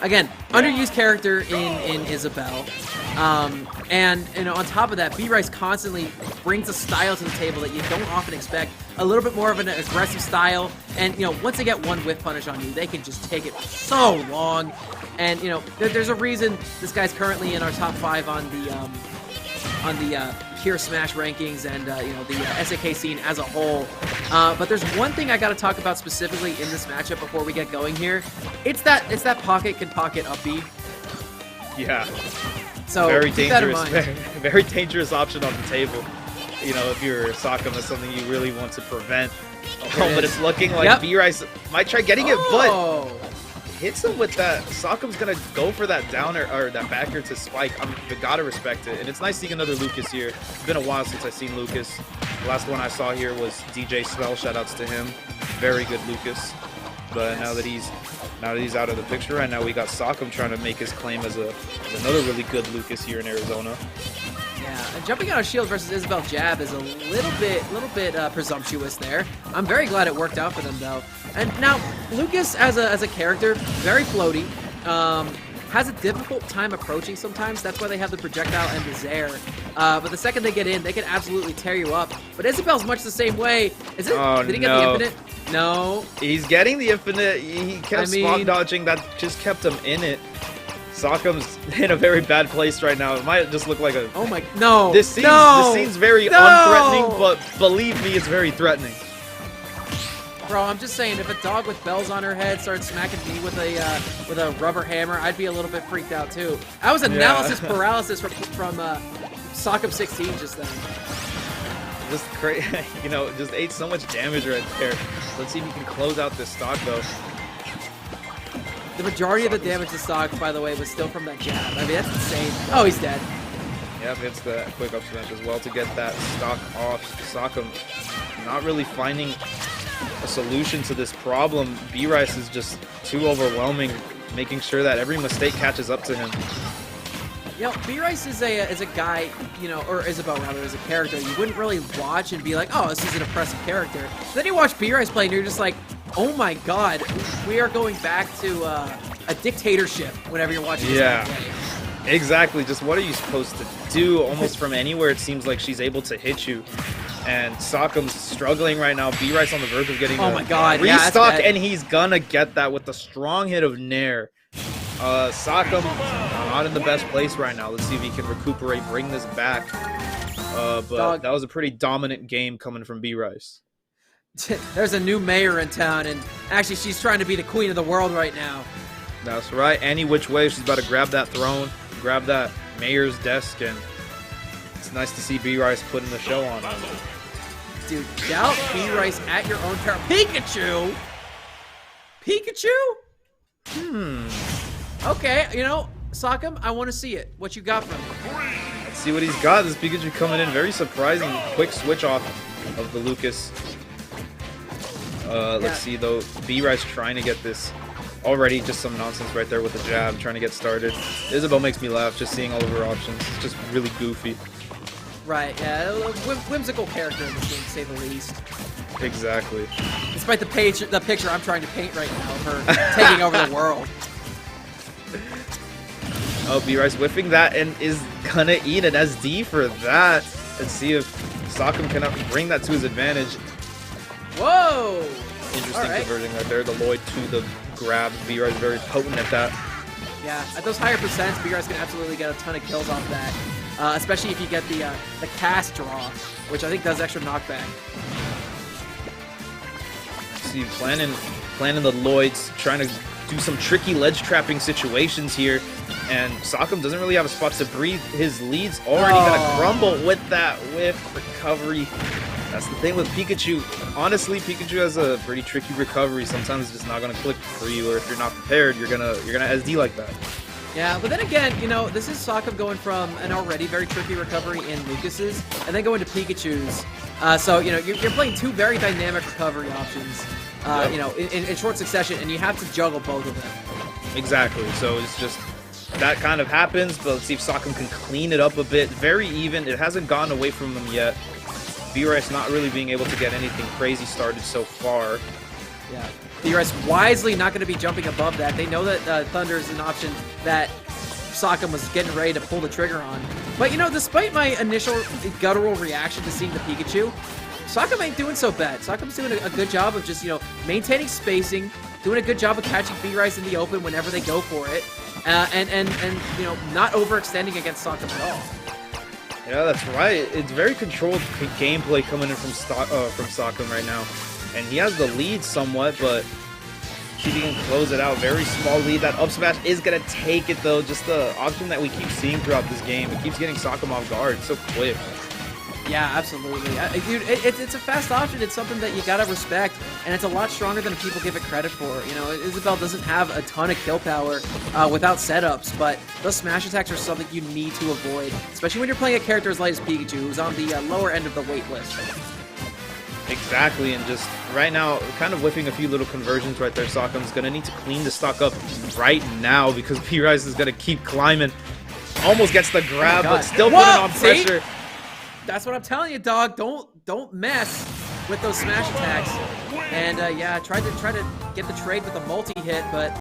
Again, underused character in Isabelle. And on top of that, B-Rice constantly brings a style to the table that you don't often expect. A little bit more of an aggressive style. And, once they get one whiff punish on you, they can just take it so long. And, there's a reason this guy's currently in our top 5 on the pure Smash rankings and, the SAK scene as a whole. But there's one thing I got to talk about specifically in this matchup before we get going here. It's that pocket can pocket up B. Yeah. So very keep dangerous, that in mind. very dangerous option on the table. If you're Sockem, that's something you really want to prevent. Oh, but it's looking like B-Rice might try getting it, but hits him with that. Sockem's gonna go for that downer or that backer to spike. You gotta respect it, and it's nice seeing another Lucas here. It's been a while since I've seen Lucas. The last one I saw here was DJ Swell. Shoutouts to him. Very good Lucas. But now that he's out of the picture right now, we got Sockem trying to make his claim as another really good Lucas here in Arizona. Yeah, and jumping out of shield versus Isabelle jab is a little bit presumptuous there. I'm very glad it worked out for them though. And now Lucas as a character, very floaty, has a difficult time approaching sometimes. That's why they have the projectile and the Zaire. But the second they get in, they can absolutely tear you up. But Isabelle's much the same way. Did he get the infinite? No. He's getting the infinite. He kept spot dodging. That just kept him in it. Sockem's in a very bad place right now. It might just look like a... Oh my... No! This scene's very unthreatening, but believe me, it's very threatening. Bro, I'm just saying, if a dog with bells on her head started smacking me with a rubber hammer, I'd be a little bit freaked out too. I was analysis paralysis from Sockem16 just then. Just crazy, just ate so much damage right there. Let's see if he can close out this stock though. The majority of the damage to stock, by the way, was still from that jab. I mean, that's insane. Oh, he's dead. Yep, hits the quick up smash as well to get that stock off. Sockem not really finding a solution to this problem. B-Rice is just too overwhelming, making sure that every mistake catches up to him. B-Rice is a guy, or Isabelle rather, as a character, you wouldn't really watch and be like, oh, this is an impressive character. Then you watch B-Rice play and you're just like, oh my god, we are going back to a dictatorship whenever you're watching this guy play. Exactly. Just what are you supposed to do? Almost from anywhere, it seems like she's able to hit you. And Sockem's struggling right now. B-Rice on the verge of getting restock, and he's gonna get that with the strong hit of Nair. Sockem not in the best place right now. Let's see if he can recuperate, bring this back. But that was a pretty dominant game coming from B-Rice. There's a new mayor in town, and actually she's trying to be the queen of the world right now. That's right. Any which way, she's about to grab that throne, grab that mayor's desk, and it's nice to see B-Rice putting the show on. Dude, doubt B-Rice at your own peril. Pikachu? Pikachu? Okay, Sockem, I want to see it. What you got from him? Let's see what he's got. This Pikachu coming in very surprising. Quick switch off of the Lucas. Let's see though. B-Rice trying to get this. Already just some nonsense right there with the jab, trying to get started. Isabelle makes me laugh just seeing all of her options. It's just really goofy. Right, yeah, whimsical character in this game, to say the least. Exactly. Despite the picture I'm trying to paint right now of her taking over the world. Oh, B-Rice whiffing that and is gonna eat an SD for that. Let's see if Sockem can bring that to his advantage. Whoa! Interesting converting right there. The Lloyd to the grab. B-Rice very potent at that. Yeah, at those higher percents, B-Rice can absolutely get a ton of kills off that. Especially if you get the cast draw, which I think does extra knockback. See, planning the Lloyds, trying to do some tricky ledge trapping situations here, and Sockem doesn't really have a spot to breathe. His lead's already gonna crumble with that whiff recovery. That's the thing with Pikachu. Honestly, Pikachu has a pretty tricky recovery. Sometimes it's just not gonna click for you, or if you're not prepared, you're gonna SD like that. Yeah, but then again, this is Sockem going from an already very tricky recovery in Lucas's, and then going to Pikachu's. So, you're playing two very dynamic recovery options, in short succession, and you have to juggle both of them. Exactly. So it's just that kind of happens, but let's see if Sockem can clean it up a bit. Very even. It hasn't gotten away from them yet. B-Rice not really being able to get anything crazy started so far. Yeah. B-Rice wisely not going to be jumping above that. They know that Thunder is an option that Sockem was getting ready to pull the trigger on. But, you know, despite my initial guttural reaction to seeing the Pikachu, Sockem ain't doing so bad. Sockem's doing a good job of just, you know, maintaining spacing, doing a good job of catching B-Rice in the open whenever they go for it, and you know, not overextending against Sockem at all. Yeah, that's right. It's very controlled gameplay coming in from Sockem right now. And he has the lead somewhat, but see if he can close it out. Very small lead. That up smash is going to take it, though. Just the option that we keep seeing throughout this game. It keeps getting Sockem off guard so quick. Yeah, absolutely. Dude, it's a fast option. It's something that you gotta respect, and it's a lot stronger than people give it credit for. You know, Isabelle doesn't have a ton of kill power without setups, but those smash attacks are something you need to avoid, especially when you're playing a character as light as Pikachu, who's on the lower end of the weight list. Exactly, and just right now, kind of whipping a few little conversions right there. Sockem's gonna need to clean the stock up right now because P-Rice is gonna keep climbing. Almost gets the grab, but still putting on pressure. That's what I'm telling you, dog. Don't mess with those smash attacks. And yeah, tried to get the trade with a multi-hit, but